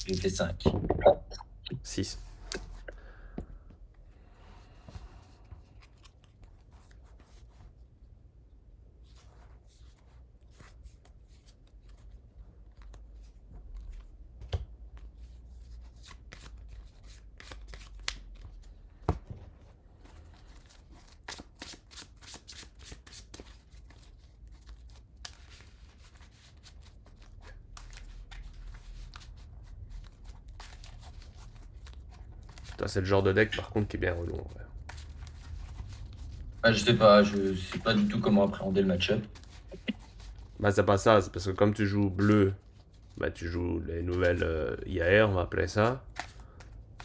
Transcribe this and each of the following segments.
J'ai fait 5. 6. Toi, c'est le genre de deck, par contre, qui est bien relou. En vrai. Ah, je sais pas, je sais pas du tout comment appréhender le match-up. Bah, c'est pas ça, c'est parce que comme tu joues bleu, bah, tu joues les nouvelles IAR, on va appeler ça.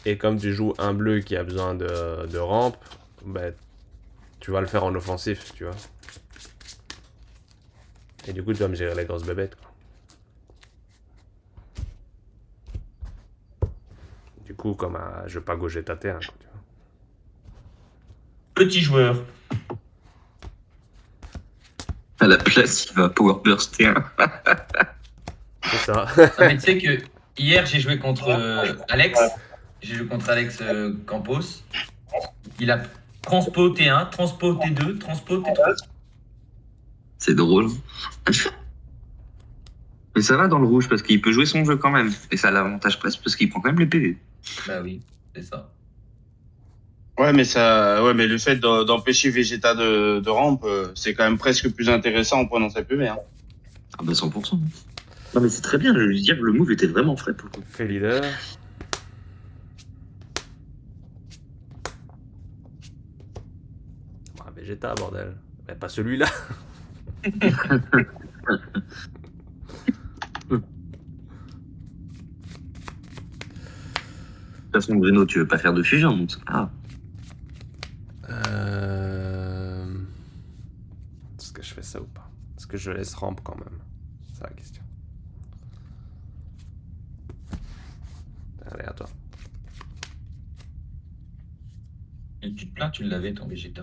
Et comme tu joues un bleu qui a besoin de rampe, bah, tu vas le faire en offensif, tu vois. Et du coup, tu vas me gérer les grosses bébêtes, quoi. Du coup, comme je veux pas gauger ta terre, quoi, tu vois. Petit joueur. À la place, il va power burster. C'est ça. Non, mais tu sais que hier, j'ai joué contre Alex. J'ai joué contre Alex Campos. Il a transpo T1, transpo T2, transpo T3. C'est drôle. Mais ça va dans le rouge parce qu'il peut jouer son jeu quand même. Et ça a l'avantage presque parce qu'il prend quand même les PV. Bah oui, c'est ça. Ouais, mais le fait d'empêcher Vegeta de rampe, c'est quand même presque plus intéressant en prenant sa PV. Hein. Ah bah 100%. Non mais c'est très bien, je veux dire, le move était vraiment frais pour le coup. Fait leader. Ah, Vegeta, bordel. Mais pas celui-là. De toute façon, Bruno, tu veux pas faire de fusion, donc c'est pas grave. Est-ce que je fais ça ou pas? Est-ce que je laisse rampe quand même? C'est la question. Allez, à toi. Et tu te plains, tu l'avais ton Vegeta.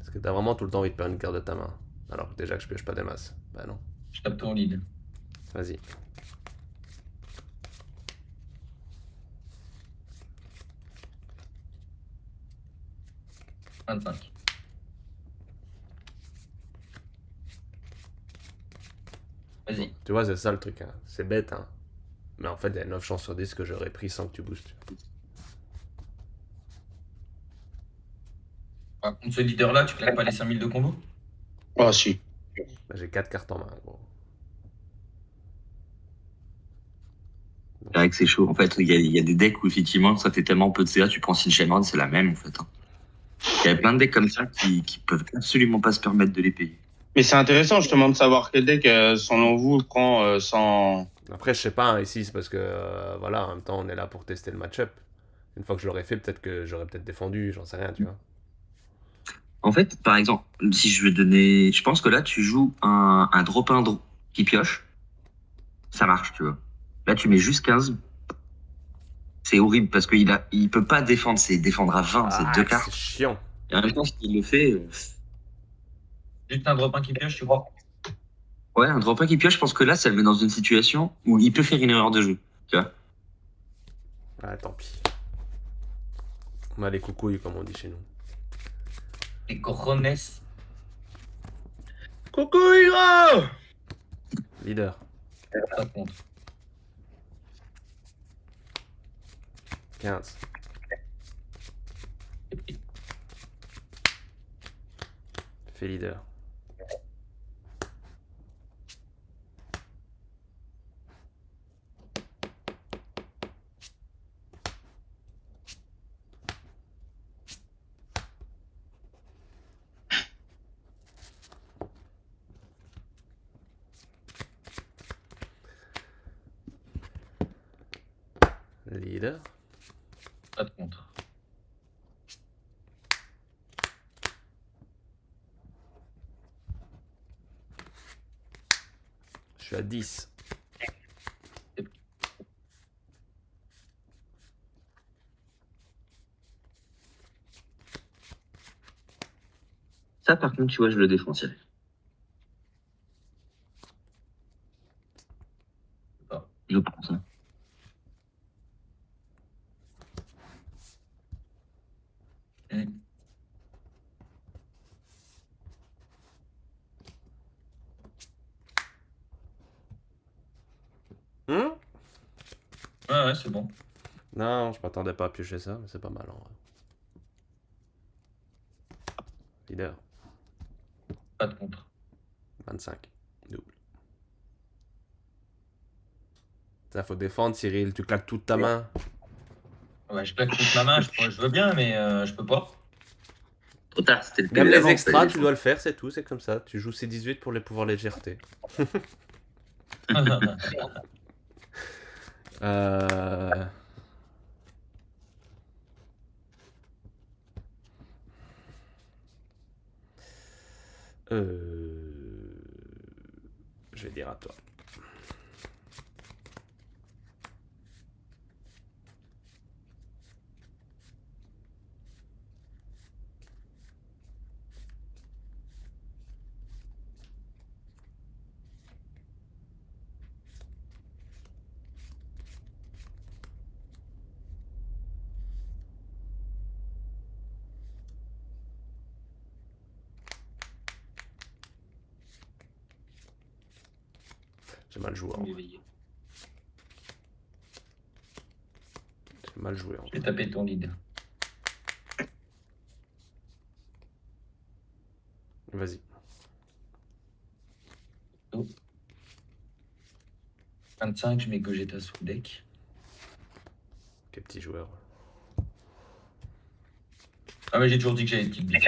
Est-ce que t'as vraiment tout le temps envie de perdre une carte de ta main? Alors que déjà que je pioche pas des masses. Bah non. Je tape ton lead. Vas-y. « 25. Vas-y. Tu vois, c'est ça le truc. Hein. C'est bête, hein. Mais en fait, il y a 9 chances sur 10 que j'aurais pris sans que tu boostes. Par contre, ce leader-là, tu claques pas les 5000 de combo? Ah si. Bah, j'ai 4 cartes en main, gros. C'est vrai que c'est chaud. En fait, il y a des decks où effectivement, ça fait tellement peu de CA, tu prends Sin Shenron, c'est la même en fait. Hein. Il y a plein de decks comme ça qui peuvent absolument pas se permettre de les payer. Mais c'est intéressant justement de savoir quel deck, selon vous, prend sans... Après, je sais pas, hein, ici, c'est parce que, voilà, en même temps, on est là pour tester le match-up. Une fois que je l'aurais fait, peut-être que j'aurais peut-être défendu, j'en sais rien, tu vois. En fait, par exemple, si je veux donner... Je pense que là, tu joues un drop-in qui pioche. Ça marche, tu vois. Là, tu mets juste 15. C'est horrible parce il peut pas défendre. C'est défendre à 20, c'est deux C'est cartes. chiant. Et en même temps, s'il le fait... Juste un drop 1 qui pioche, tu crois? Ouais, un drop-in qui pioche, je pense que là, ça le met dans une situation où il peut faire une erreur de jeu. Tu vois. Ah, tant pis. On a les coucouilles, comme on dit chez nous. Les cojones. Coucou, Hiro! Leader. Pas de contre. 15. Fait leader. Leader. Pas de contre. Je suis à 10. Ça, par contre, tu vois, je le défends, Cyril. Ah. Je prends ça. Ouais, c'est bon. Non, je m'attendais pas à piocher ça, mais c'est pas mal en vrai. Leader, Pas de contre. 25. Double. Ça, faut défendre, Cyril. Tu claques toute ta main. Ouais, je claque toute ma main, je veux bien, mais je peux pas. Trop tard, c'était le Même PV les avant, extras, fallait tu dois le faire, c'est tout, c'est comme ça. Tu joues C18 pour les pouvoirs légèreté. Euh... Je vais dire à toi. J'ai mal joué. En vrai. J'ai mal joué. En J'ai vrai. tapé ton lead. Vas-y. 25, je mets Gogeta sous le deck. Quel petit joueur. Ah, mais j'ai toujours dit que j'avais une petite bite.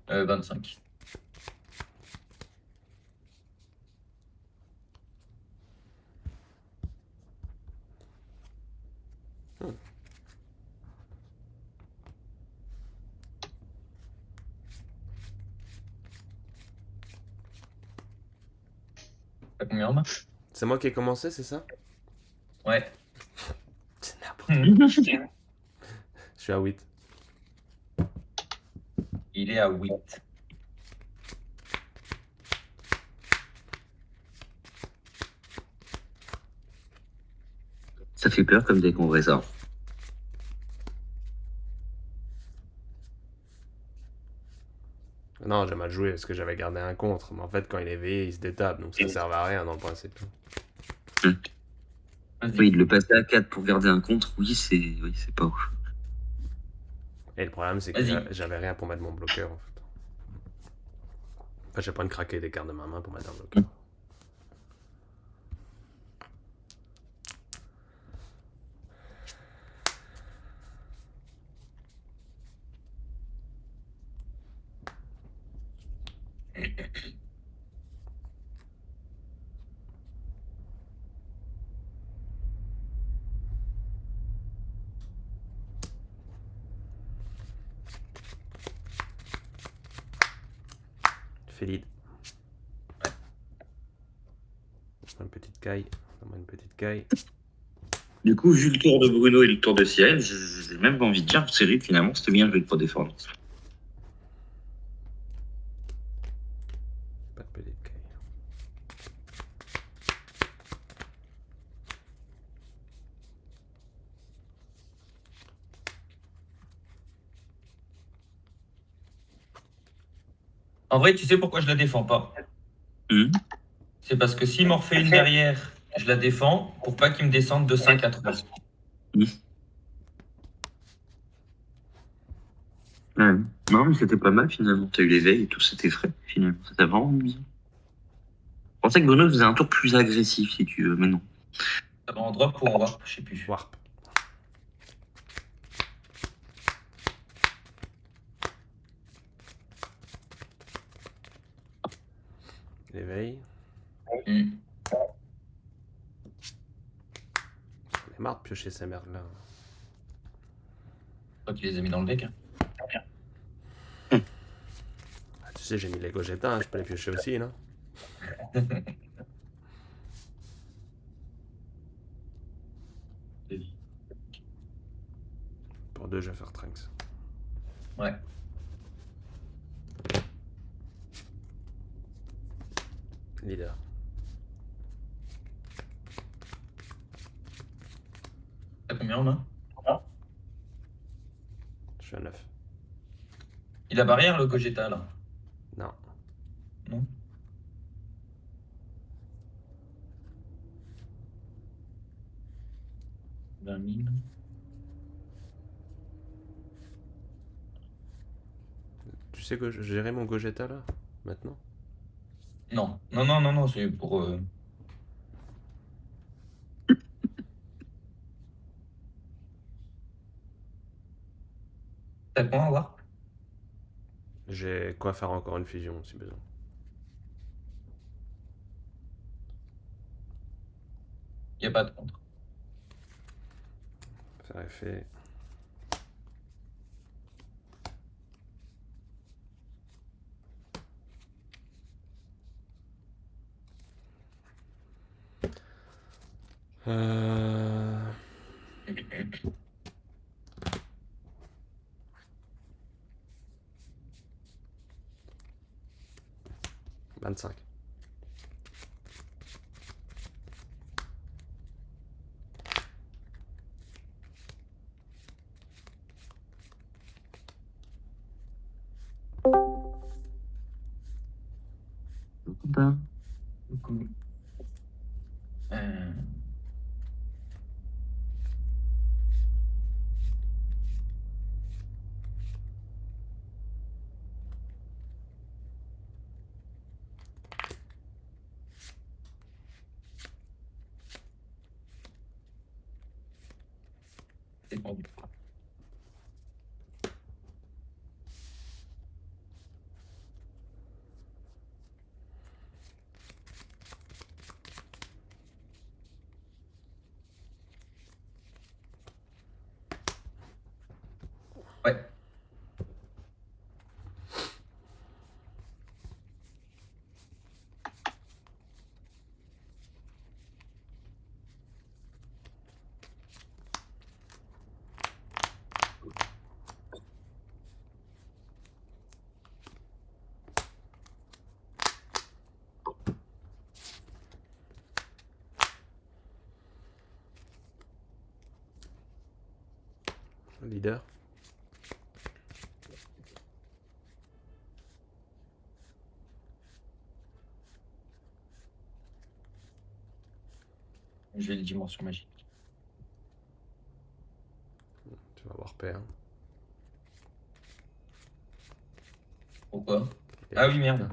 25. T'as combien en main? C'est moi qui ai commencé, c'est ça? Ouais. C'est n'importe Mhm. Je suis à 8. Il est à 8. Ça fait peur comme deck en vrai, ça. Non, j'ai mal joué parce que j'avais gardé un contre. Mais en fait, quand il est éveillé, il se détape. Donc ça sert à rien dans le principe. Vas-y. Oui, de le passer à 4 pour garder un contre, oui, c'est pas ouf. Et le problème, c'est que Vas-y. j'avais rien pour mettre mon bloqueur en fait. Enfin, j'ai pas de craquer des cartes de ma main pour mettre un bloqueur. Fais lead. Une petite caille. Donne-moi une petite caille. Du coup, vu le tour de Bruno et le tour de Cyril, j'ai même pas envie de dire, Cyril, finalement, c'était bien joué pour défendre. Pas de petite caille. En vrai, tu sais pourquoi je la défends pas? C'est parce que s'il m'en refait une derrière, je la défends pour pas qu'il me descende de 5 à 3. Ouais. Non, mais c'était pas mal finalement. T'as eu l'éveil et tout, c'était frais finalement. C'était vraiment bien. Je pensais que Bruno faisait un tour plus agressif si tu veux, mais non. Ça va en drop ou en warp, je sais plus. Warp. L'éveil. Hmm. On est marre de piocher ces merdes là. Toi qui les as mis dans le deck. Ah, tu sais, j'ai mis les Gogeta, je peux les piocher aussi, non? Pour 2, je vais faire Trunks. Ouais. Leader. T'as combien en main? Je suis à 9. Il a barrière le Gogeta là. Non. Non. 20 000. Tu sais que gérer mon Gogeta là maintenant? Non, non, non, non, non, c'est pour. T'as quoi à voir? J'ai quoi faire encore une fusion si besoin. Y a pas de contre. Faire effet. Euh... 25. Coucou. Euh, C'est bon. Ouais. Leader. Je vais les dimensions magiques. Tu vas avoir peur. Pourquoi? Ah oui, merde.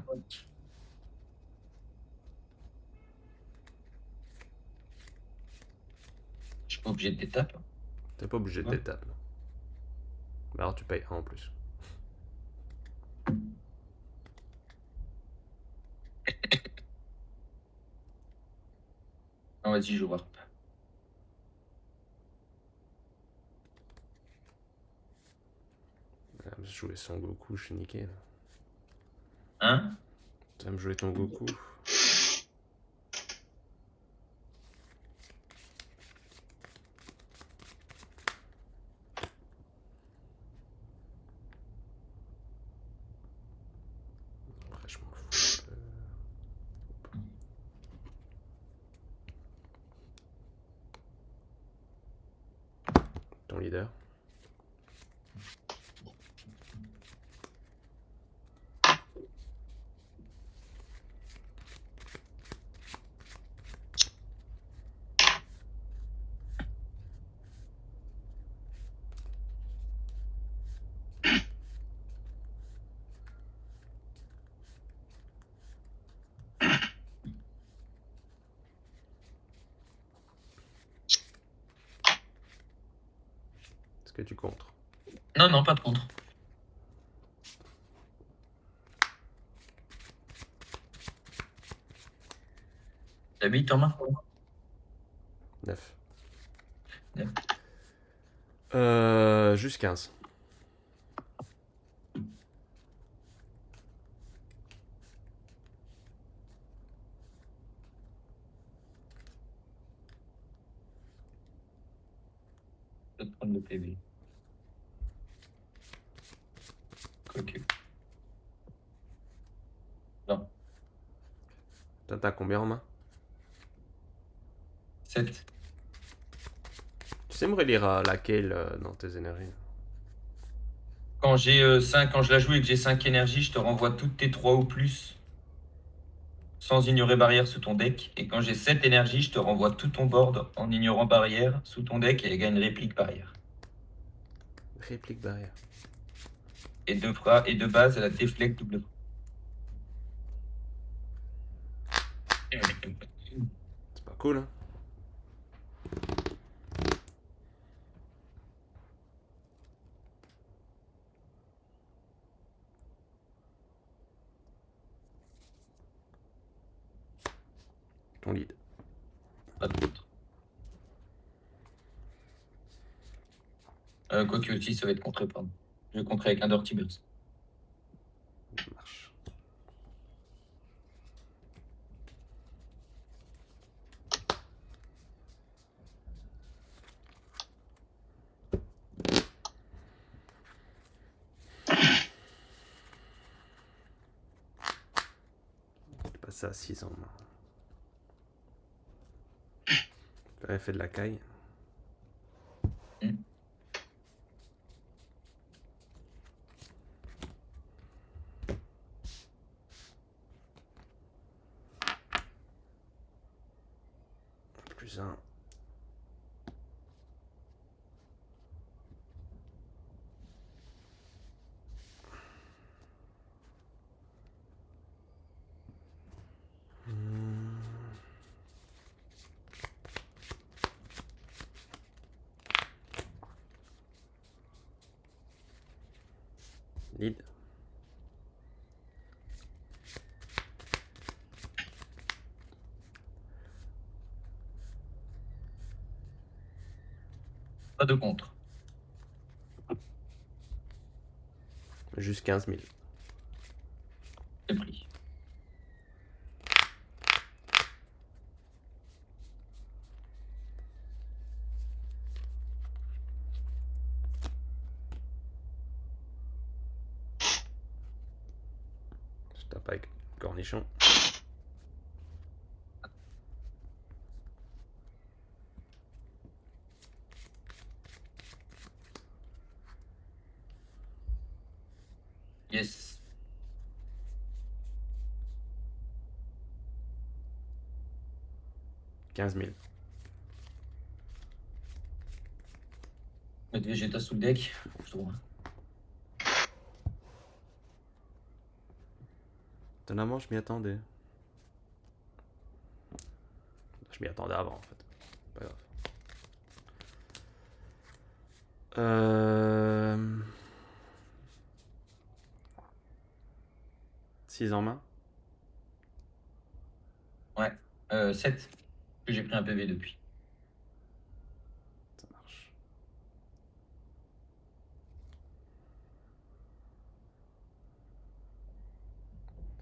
Je suis pas obligé de d'étape. T'es pas obligé Ouais. d'étape. Mais alors tu payes 1 en plus. Non, vas-y, je vois. Ah, me jouer son Goku, je suis niqué là. Hein? Tu vas me jouer ton Goku. Après, je m'en fous un peu. Ton leader. Est-ce que tu contres? Non, non, pas de contre. T'as 8 en main? 9. Neuf. Juste 15. Je vais te prendre le PV. Ok. Non. Toi, t'as combien en main? 7. Tu sais me relire à laquelle dans tes énergies? Quand j'ai 5, quand je la joue et que j'ai 5 énergies, je te renvoie toutes tes 3 ou plus. sans ignorer barrière sous ton deck. Et quand j'ai 7 énergies, je te renvoie tout ton board en ignorant barrière sous ton deck et elle gagne réplique barrière. Réplique barrière. Et de base, elle a déflect double. C'est pas cool, hein? Ton lead. Pas de contre. Quoique aussi, ça va être contré, pardon. Je vais contrer avec un Dirty Burst. Ça marche. Passer à 6 en main. J'aurais fait de la caille. Plus un. Lead. Pas de contre. Juste 15 000. C'est pris. Je tape avec cornichon. Yes. $15 000. Mettre Vegeta sous le deck. Faut que je trouve. Étonnamment, je m'y attendais. Je m'y attendais avant, en fait. Pas grave. 6 en main. Ouais. 7. Que j'ai pris un PV depuis. Ça marche.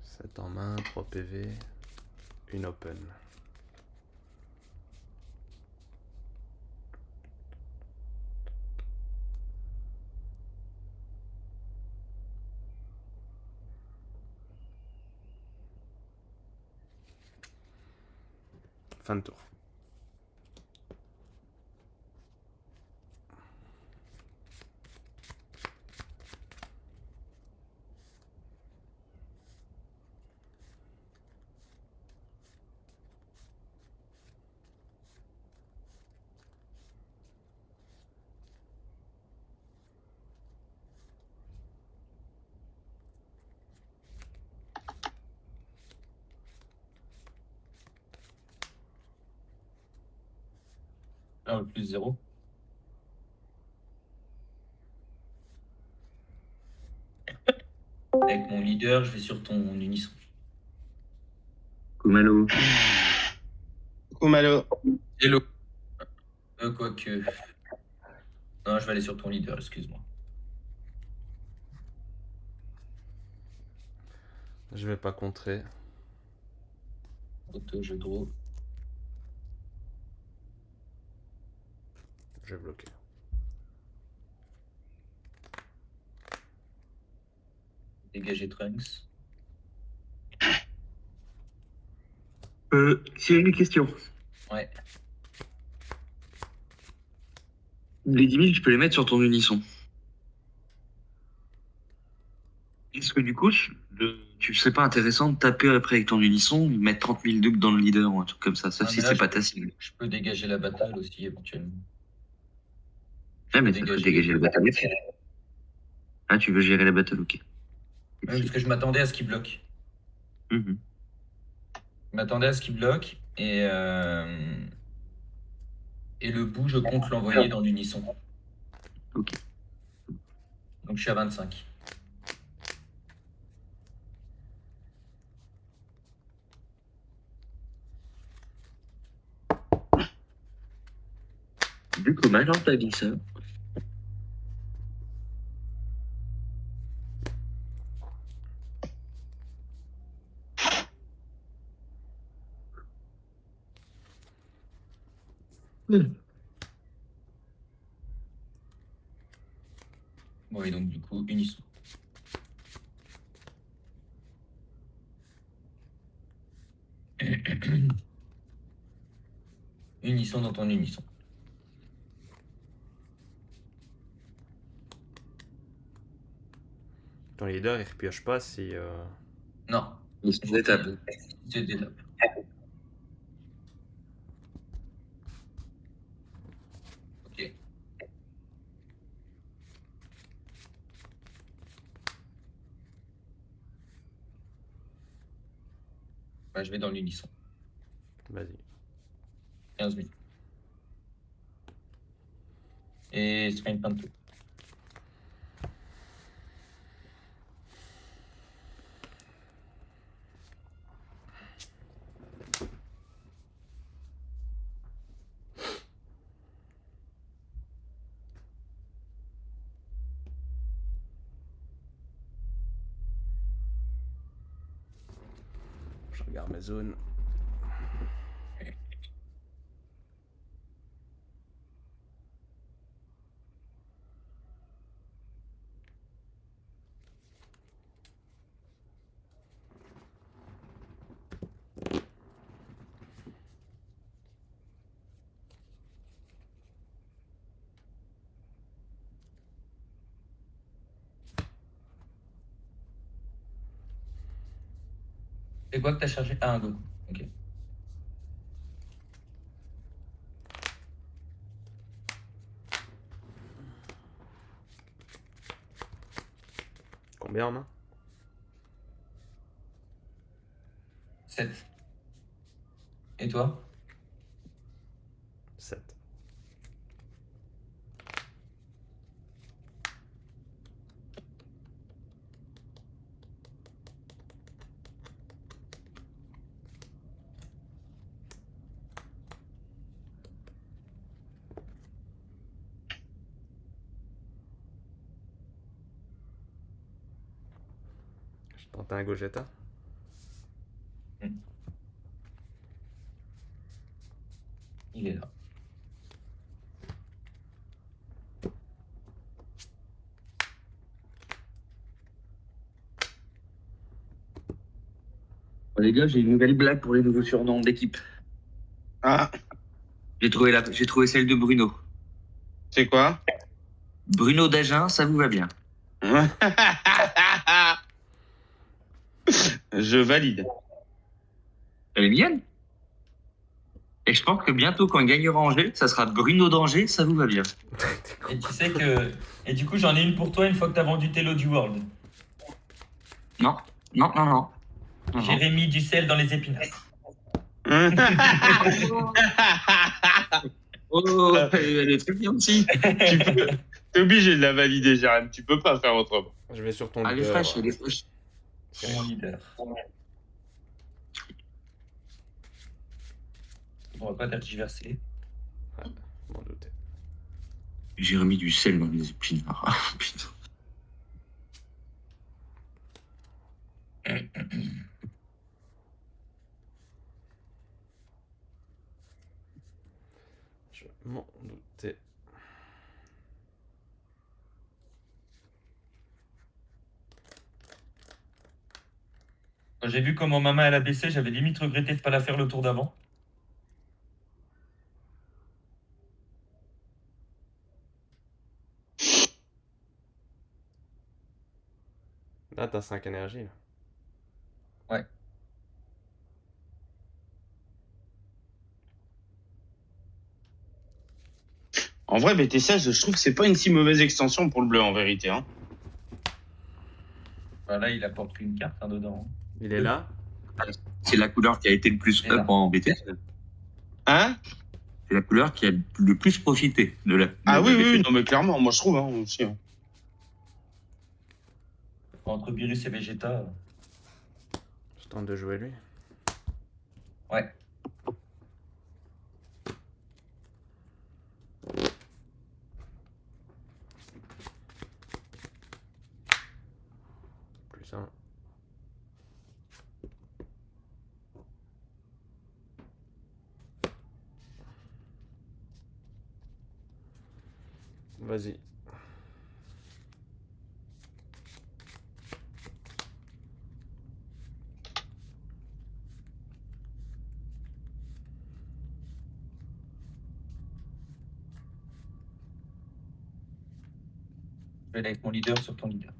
Sept en main, 3 PV, une open. Fin de tour. Là, le plus 0. Avec mon leader, je vais sur ton unisson. Kumalo. Kumalo. Hello. Quoique. Non, je vais aller sur ton leader, excuse-moi. Je vais pas contrer. Auto, je draw. Je vais bloquer. Dégager Trunks. J'ai une question. Ouais. Les 10 000, tu peux les mettre sur ton unisson. Est-ce que du coup, Tu serais pas intéressant de taper après avec ton unisson, mettre 30 000 dupes dans le leader ou un truc comme ça, sauf Ah, si mais là, c'est pas ta cible. je peux dégager la bataille aussi éventuellement. Ouais, mais peux ça ferait dégager dégager les- le battle. Ah, tu veux gérer la battle, ok. Ouais, parce que je m'attendais à ce qu'il bloque. Mhm. Je m'attendais à ce qu'il bloque et le bout, je compte l'envoyer dans l'unisson. Ok. Donc je suis à 25. Du coup, mal dans ta vie, ça. Bon, et donc du coup, unisson. Unisson dans ton unisson. Ton leader, il repioche pas si... Non, Ils sont d'étape. c'est d'étape. Ok. Bah, je vais dans l'unisson. Vas-y. 15 000. Et ce sera une fin de tour. Je regarde mes zones. C'est quoi que t'as chargé? Ah, un Goku. Ok. Combien en main? 7. Et toi? 7. Je tente un Gogeta. Il est là. Bon, les gars, j'ai une nouvelle blague pour les nouveaux surnoms d'équipe. Ah, J'ai trouvé celle de Bruno. c'est quoi? Bruno d'Agen, ça vous va bien. Je valide. Elle est mignonne. Et je pense que bientôt, quand il gagnera Angers, ça sera Bruno d'Angers, ça vous va bien. Et tu sais que. Et du coup, j'en ai une pour toi une fois que t'as vendu tes lots du World. Non, non, non, non. Non, non. Jérémy du sel dans les épinards. Oh, elle est très bien aussi. T'es obligé de la valider, Jérém. Tu peux pas faire autrement. Je vais sur ton Elle est leader. fraîche, elle est fraîche. C'est mon leader. On va pas tergiverser. Je m'en doutais. J'ai remis du sel dans les épinards. Ah, putain. Je m'en doutais. Quand j'ai vu comment maman elle a baissé, j'avais limite regretté de pas la faire le tour d'avant. Là, t'as 5 énergies. Là. Ouais. En vrai, BT16, je trouve que c'est pas une si mauvaise extension pour le bleu en vérité. Hein. Bah, là, il apporte qu'une carte dedans. Il est là. C'est la couleur qui a été le plus Et là. up en BT. Hein? C'est la couleur qui a le plus profité de la, Ah de oui, la oui, BT. oui, non mais clairement, moi je trouve hein, aussi. Hein. Entre Virus et Vegeta. Je tente de jouer lui. Ouais. Plus un. Vas-y. Je vais aller avec mon leader sur ton leader.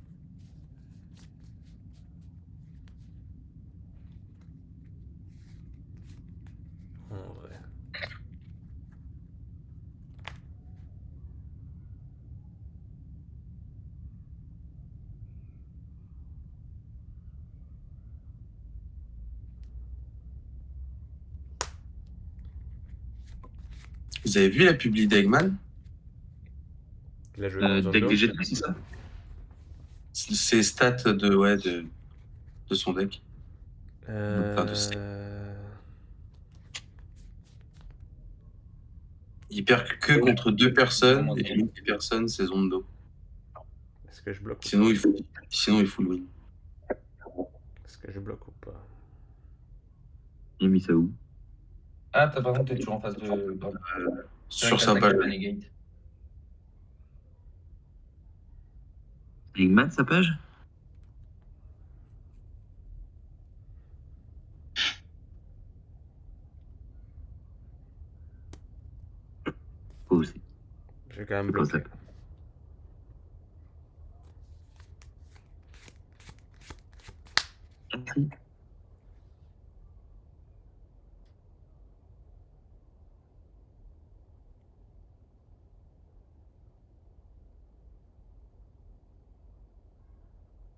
En vrai. Vous avez vu la publi d'Eggman? Il a joué contre Deck Zondo. Vegeta, c'est ça? Ses stats de son deck. Enfin, il perd que contre 2 personnes et l'une des personnes, c'est Zondo. Est-ce que je bloque ou Sinon, pas? il faut le win. Est-ce que je bloque ou pas? J'ai mis ça où? Ah, par contre, t'es toujours en face de. Pardon. Sur sa page. Renegade. Eggman, sa page? Faut aussi. J'ai quand même C'est pas bloqué. ça.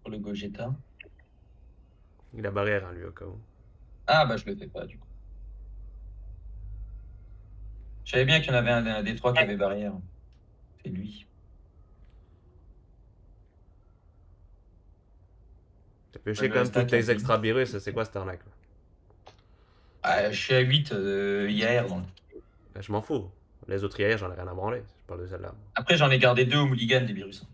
Pour le Gogeta. Il a barrière, hein, lui, au cas où. Ah, bah, je le fais pas, du coup. Je savais bien qu'il y en avait un des trois qui avait barrière. C'est lui. T'as pioché Ouais, quand même Stat, toutes les un extra virus, c'est quoi cette arnaque? Ah, je suis à 8 IAR. Donc. Bah, je m'en fous. Les autres hier, j'en ai rien à branler. Je parle de celle-là. Après, j'en ai gardé 2 au mulligan des virus.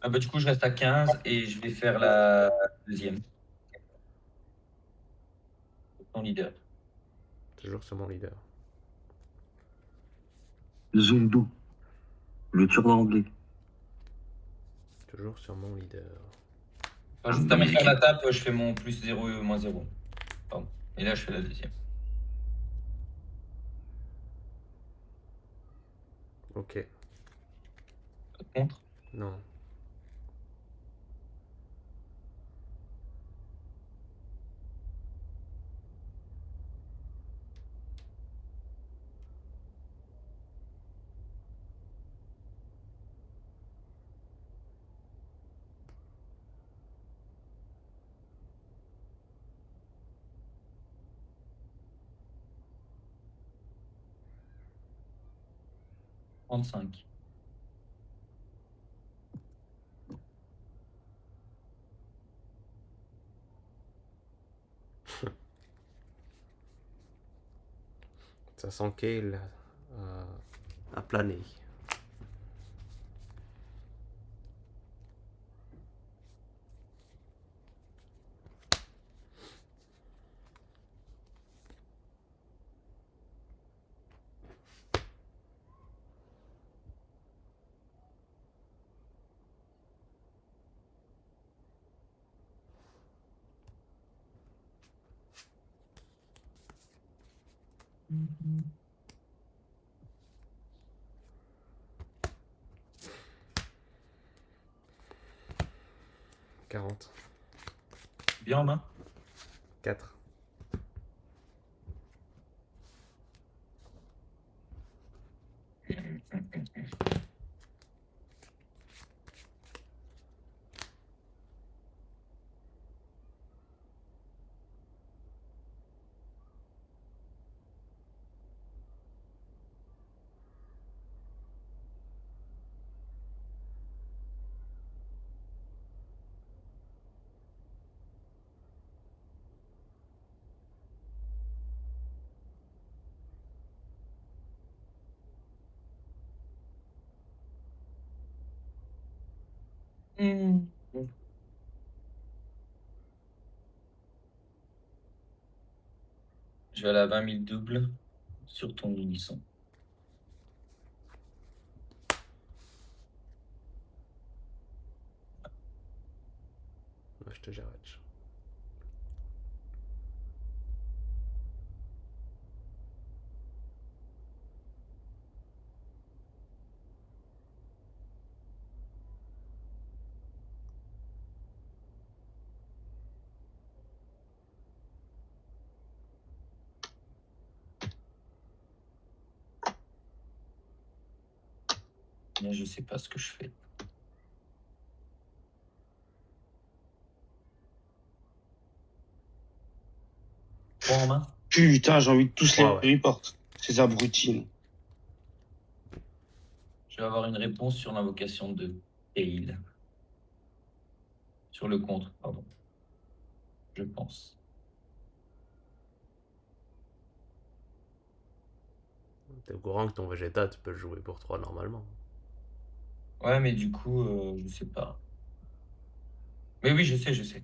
Ah, bah, du coup, je reste à 15 et je vais faire la deuxième. Ton leader. Toujours sur mon leader. Zondo. Le turno anglais. Toujours sur mon leader. Enfin, juste avant de faire la tape, je fais mon plus 0 et moins 0. Pardon. Et là, je fais la deuxième. Ok. Contre. Non. « 35. Ça sent qu'il a plané. Mm-hmm. 40. Bien en main. 4. Je vais aller à 20 000 double sur ton unisson. Ouais, je te gère. Mais je sais pas ce que je fais. Trois en main. Putain, j'ai envie de tous les Ouais, ouais. reports. Ces abrutis. Je vais avoir une réponse sur l'invocation de Kayle. Sur le contre, pardon. Je pense. T'es au courant que ton Vegeta, tu peux le jouer pour 3 normalement. Ouais, mais du coup, je sais pas. Mais oui, je sais, je sais.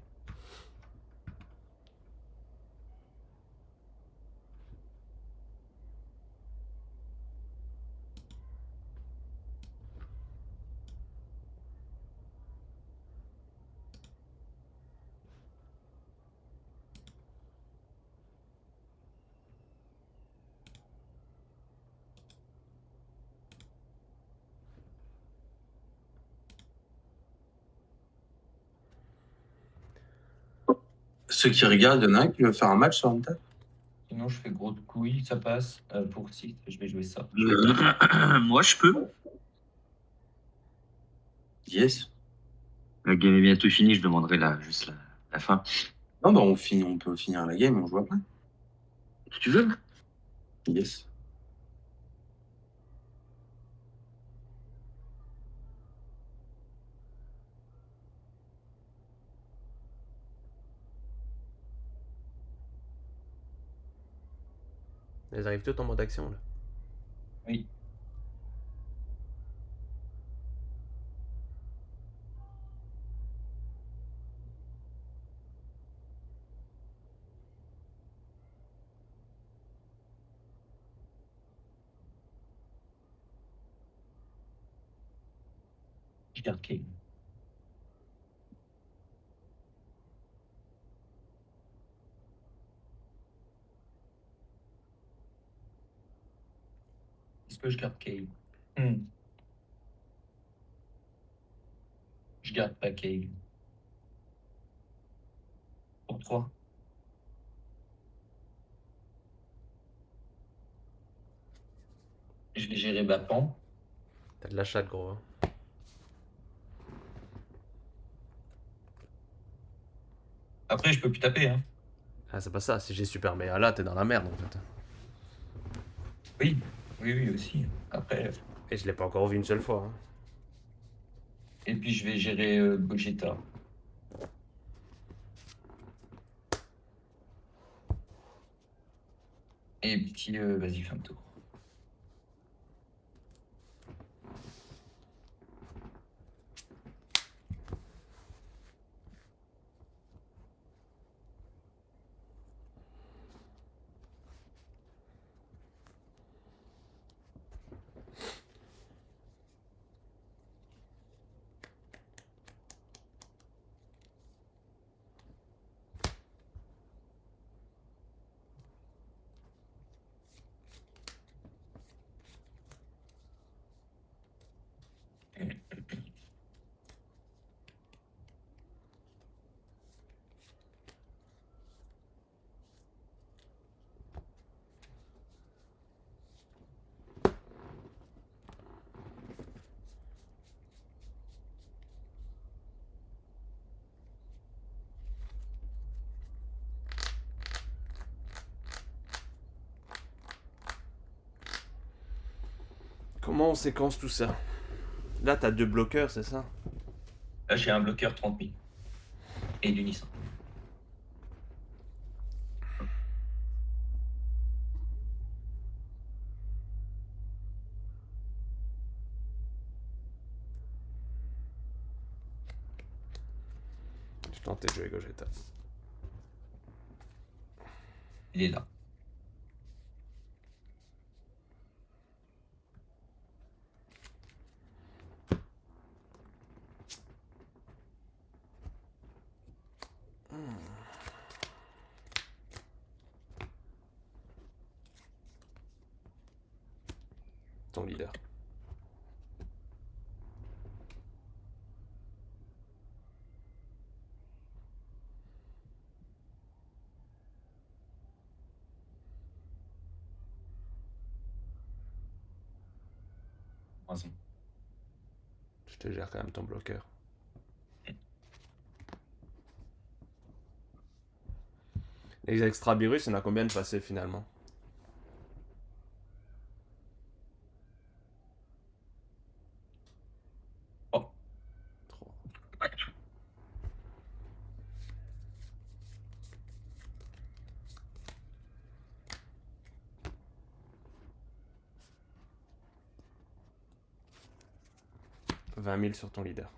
Ceux qui regardent, il y en a un qui veut faire un match sur une table. Sinon, je fais gros de couilles, ça passe. Pour 6, je vais jouer ça. Moi, je peux. Yes. La game est bientôt finie, je demanderai juste la fin. Non, bah on peut finir la game, on joue après. Si tu veux. Yes. Ils arrivent tous en mode action là. Oui. Je garde Kayle. Est-ce que je garde Kayle? Je garde pas Kayle. Pour 3. Je vais gérer Bapan. T'as de la chatte, gros. Hein. Après, je peux plus taper. Hein. Ah, c'est pas ça. Si j'ai Super Méa là, t'es dans la merde en fait. Oui, oui, oui, aussi. Après, Et je l'ai pas encore vu une seule fois. Hein. et puis je vais gérer Gogeta. Et puis, vas-y, fais un tour. Comment on séquence tout ça? Là, t'as 2 bloqueurs, c'est ça? Là, j'ai un bloqueur 30 000. Et du Nissan. Je tentais de jouer Gogeta. Il est là. Ton leader. Vas-y. Je te gère quand même ton bloqueur. Les extra virus, il y en a combien de passés finalement? Oh. 3. « 20 000 sur ton leader.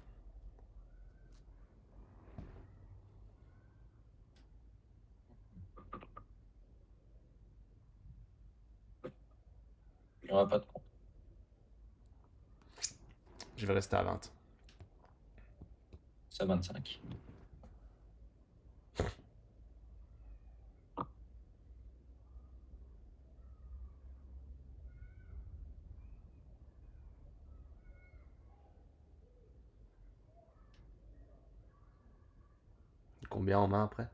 Il n'y aura pas de compte. Je vais rester à 20. C'est à 25. Combien en main après?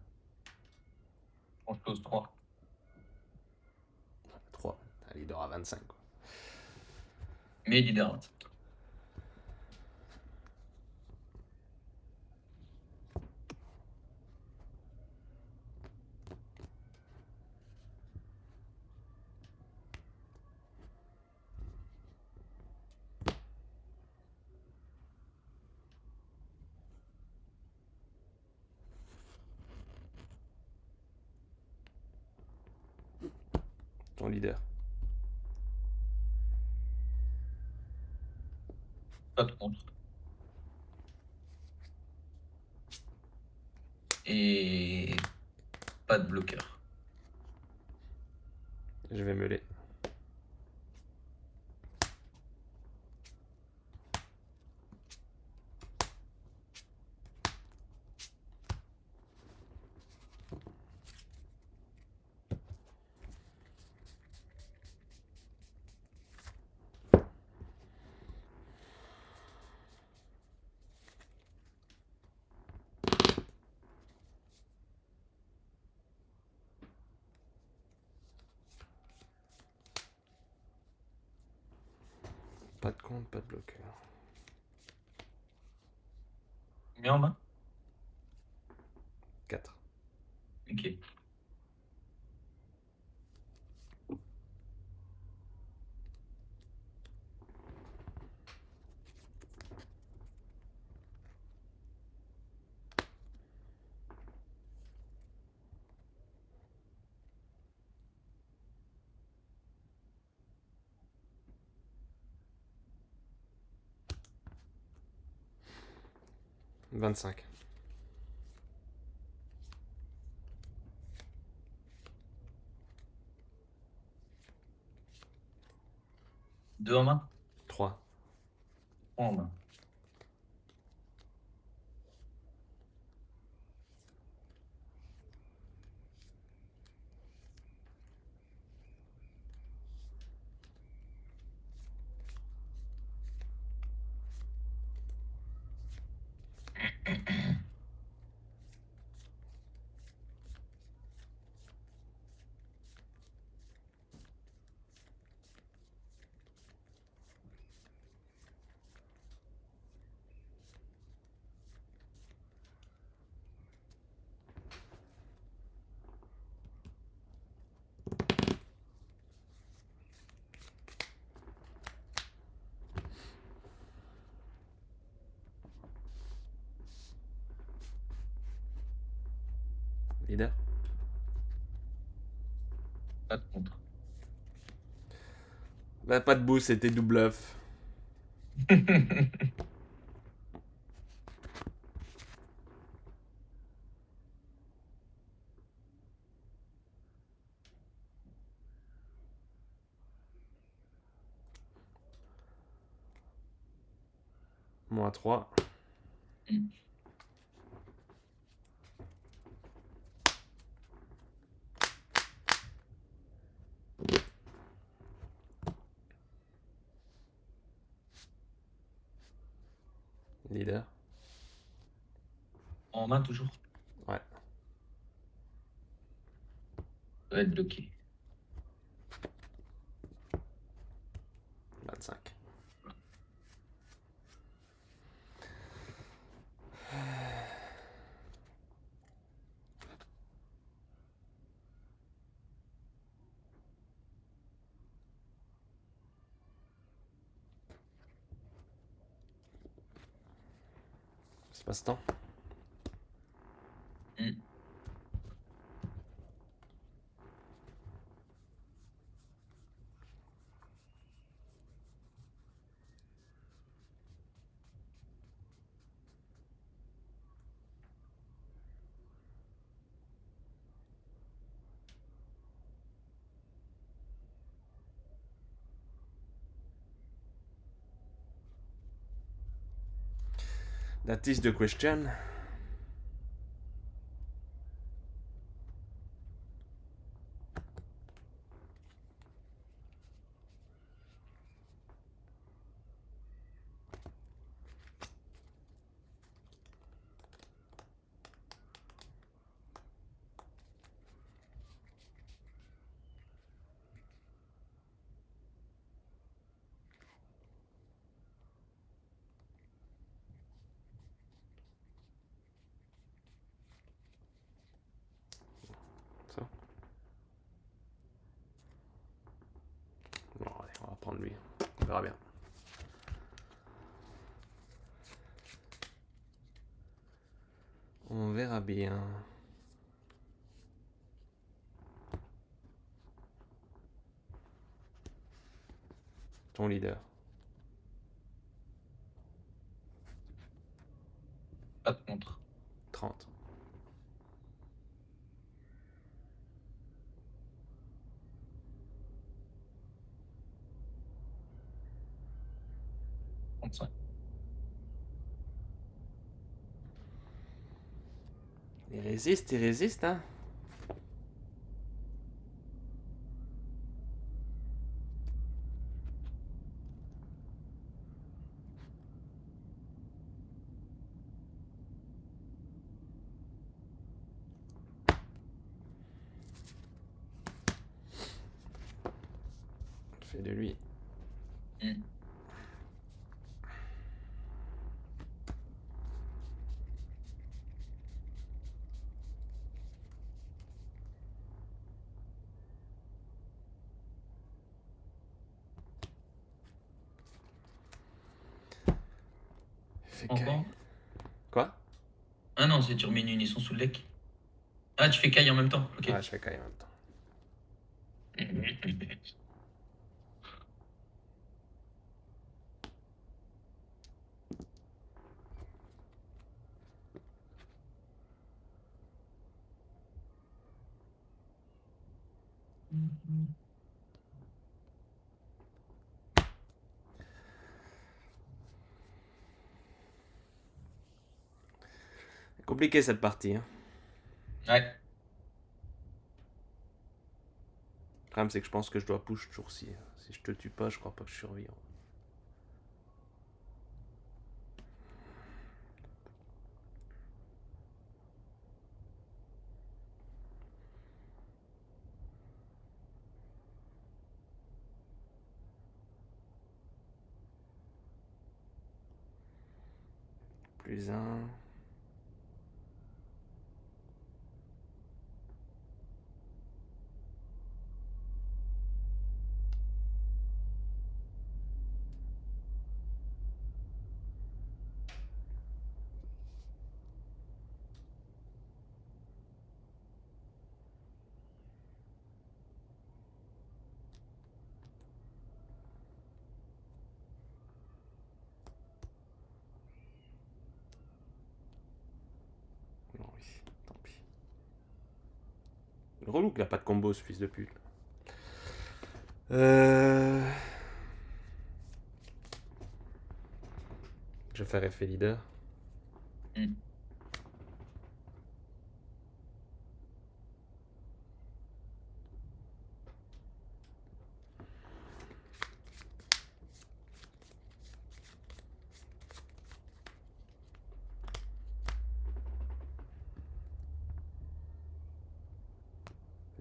On close 3. 3. Un leader à 25 quoi. Mais leader 25. Ton leader. Pas de contre. Et pas de bloqueur. Je vais meuler. Pas de compte, pas de bloqueur. Combien en main? 4. Ok. 25. Deux en main? 3. 3 en main. Leader. Pas de contre. Bah, pas de boost, c'était double bluff. -3. Leader. En main toujours. Ouais. Ça va être bloqué. 25. C'est pas ce temps. That is the question. Ça. Bon, allez, on va prendre lui. On verra bien. On verra bien. Ton leader. Pas de contre. 30. Il résiste, hein. Fait de lui. Fait que... Encore. Quoi? Ah non, c'est Turminune, ils sont sous le deck. Ah, tu fais Kai en même temps. Ok. Ouais, je fais Kai en même temps. C'est compliqué cette partie, hein. Ouais. Le problème, c'est que je pense que je dois push toujours si je te tue pas, je crois pas que je survis. +1. oui. Tant pis. Relou qu'il a pas de combo, ce fils de pute. Je vais faire effet leader. Hmm.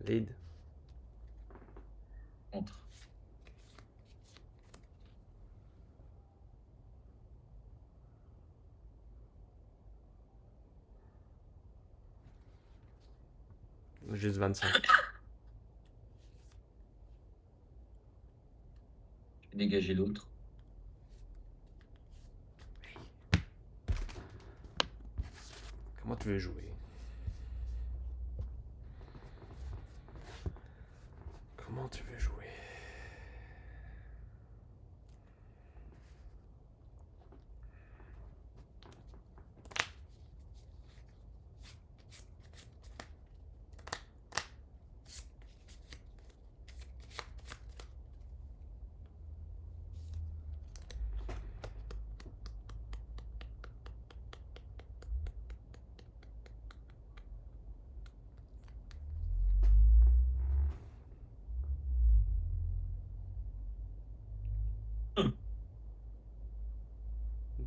Lead. Contre. Juste 25. Je vais dégager l'autre. Comment tu veux jouer? Comment tu veux jouer?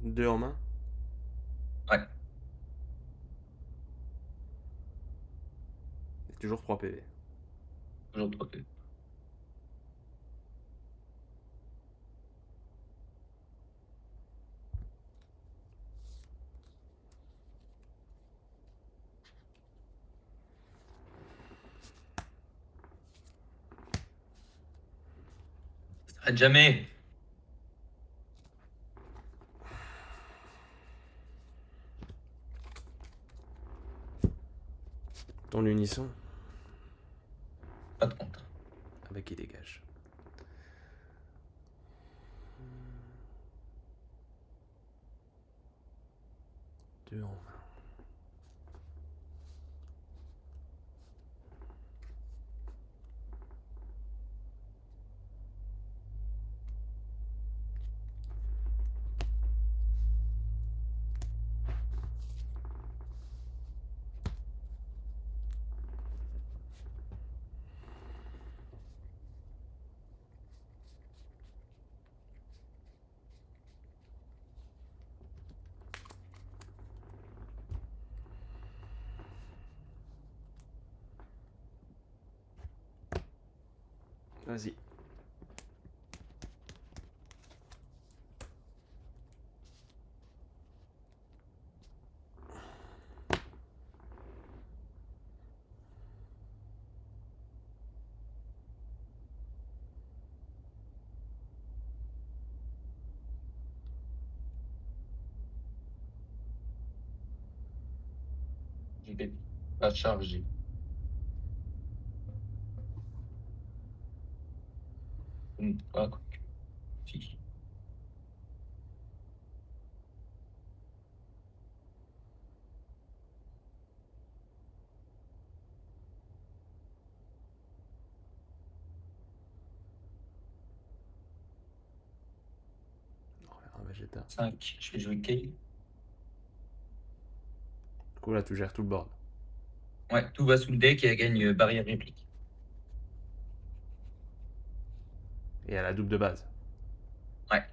Deux en main? Ouais. Et toujours 3 PV. Toujours 3 PV. Ça s'arrête jamais. Ton unisson? Pas de contre. Avec qui dégage. Deux en main. Vas-y. Je vais pas charger. Ah, quoi. Si. Un Vegeta. 5. Je vais jouer Kale. Du coup, là, tu gères tout le board. Ouais, tout va sous le deck et elle gagne barrière réplique. Et à la double de base. Ouais.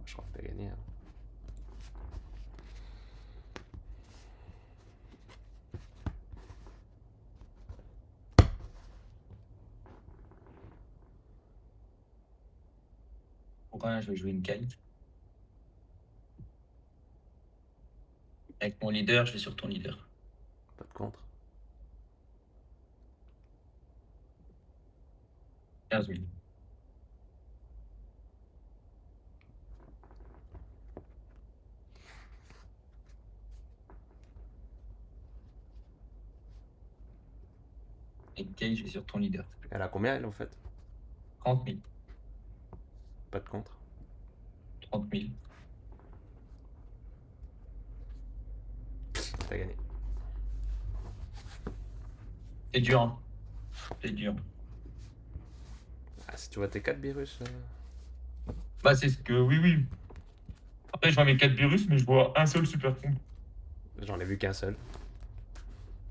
Je crois que t'as gagné. Hein. Pour un, je vais jouer une Kale. Avec mon leader, je vais sur ton leader. Pas de contre. 15 000. Avec Kale, je vais sur ton leader. Elle a combien, elle, en fait? 30 000. Pas de contre. 30 000. T'as gagné. C'est dur. Hein. C'est dur. Ah, si tu vois tes 4 virus. Bah, c'est ce que. Oui, oui. Après, je vois mes 4 virus, mais je vois un seul super combo. J'en ai vu qu'un seul.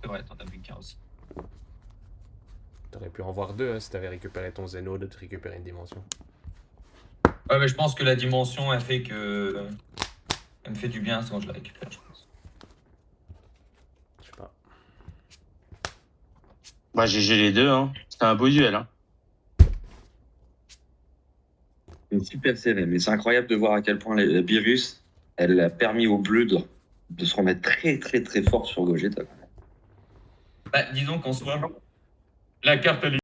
C'est vrai, t'en as vu qu'un aussi. T'aurais pu en voir 2 hein, si t'avais récupéré ton Zeno de te récupérer une dimension. Ouais, mais je pense que la dimension, elle fait que. Elle me fait du bien quand je la récupère, je pense. Je sais pas. Bah, GG les deux, hein. C'était un beau duel, hein. Une super série, mais c'est incroyable de voir à quel point la Beerus, elle a permis aux Bleus de se remettre très très très fort sur Gogeta. Bah, disons qu'en soi, La carte, elle est